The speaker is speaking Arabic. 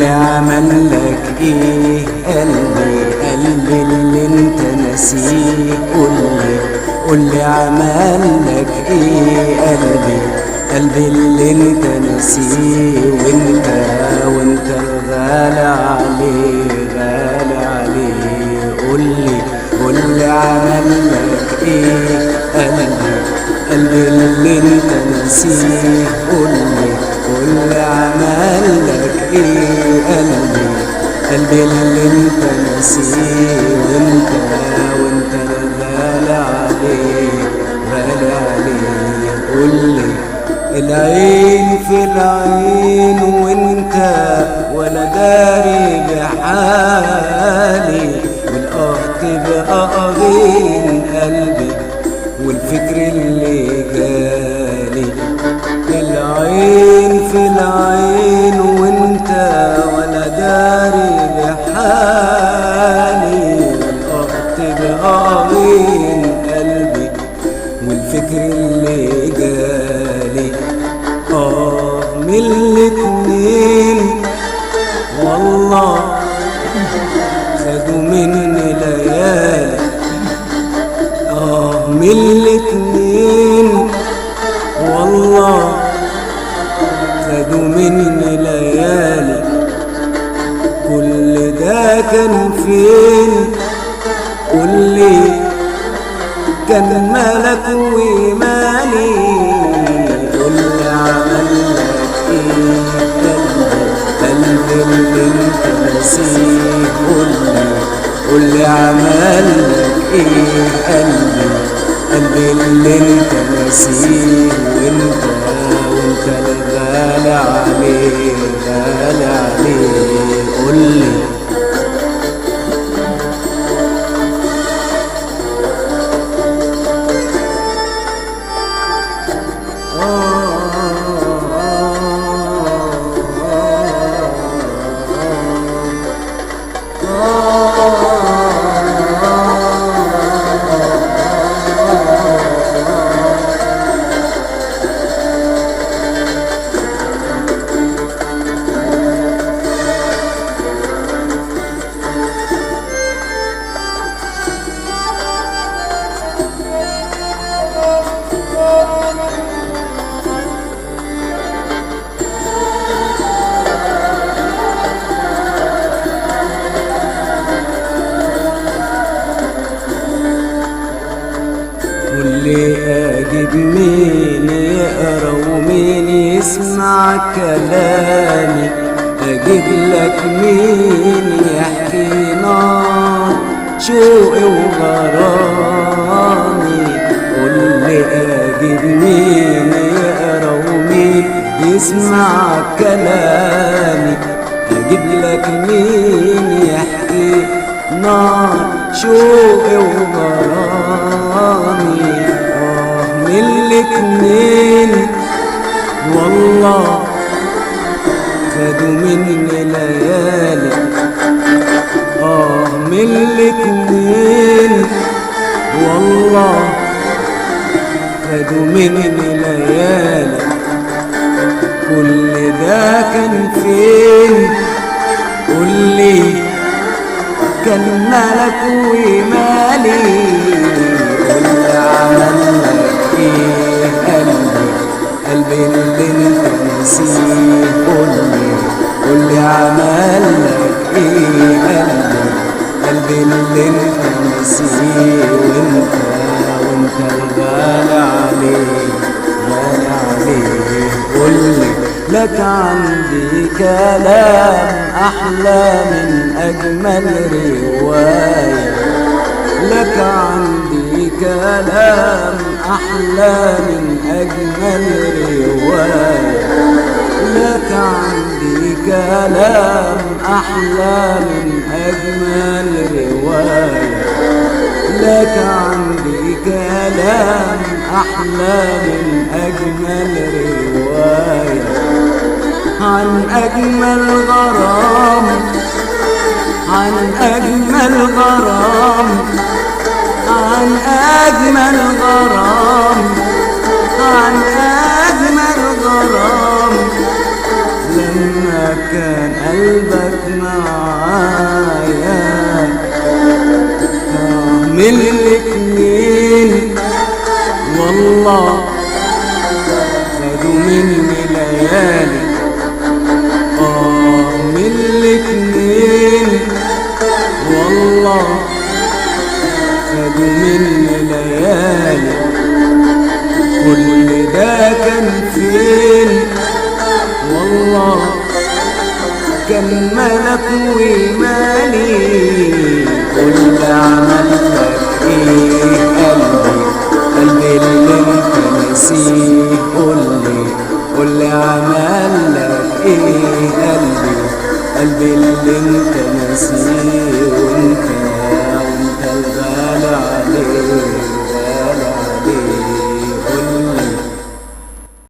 قولي عمل لك ايه قلبي اللي انت ناسيه. قولي عمل لك ايه قلبي اللي انت ناسيه. وانت غالي عليه قولي عمل لك ايه قلبي اللي انت ناسيه. قولي عمل لك ايه قلبي اللي انت ناسيه. وانت غالي عليه قولي العين في العين وانت ولا داري بحالي. والقهط بقى بين قلبي والفكر اللي جالي. العين في العين وانت ولا داري بحالي. والقهط بقى بين قلبي والفكر اللي جالي. من الاتنين والله خدوا مني ليالي. من الاتنين والله خدوا مني ليالي. كل ده كان فين؟ قولي كان مالك ومالي. قولي عمل لك ايه قلبي اللي انت ناسيه. قولي عمل لك ايه قلبي اللي انت ناسيه. وانت غالي عليه قولي واللي اجيب مين يقرا ومين يسمع كلامي. اجيب لك مين يحكي نار شوقي وغرامي. واللي اجيب مين يقرا ومين يسمع كلامي. اجيب لك مين يحكي نار شوقي وغرامي. من الاتنين والله خدوا مني ليالي. من الاتنين والله خدوا مني ليالي. كل ده كان فين؟ قولي كان مالك ومالي. قولي عمل لك ايه قلبي اللي انت ناسيه. قولي عمل لك ايه قلبي اللي انت ناسيه. وانت غالي عليه قولي لك عندي كلام أحلى من أجمل رواية. لك عندي كلام أحلى من أجمل رواية. لك عندي كلام أحلى من أجمل رواية. لك عندي كلام أحلى من أجمل رواية. عن أجمل غرام عن أجمل غرام عن أجمل غرام عن أجمل غرام. لما كان قلبك كان ملك ومالي. قول لي عمل لك ايه قلبي، قلبي اللي انت نسيه. قول لي عمل لك ايه قلبي، قلبي اللي انت نسيه.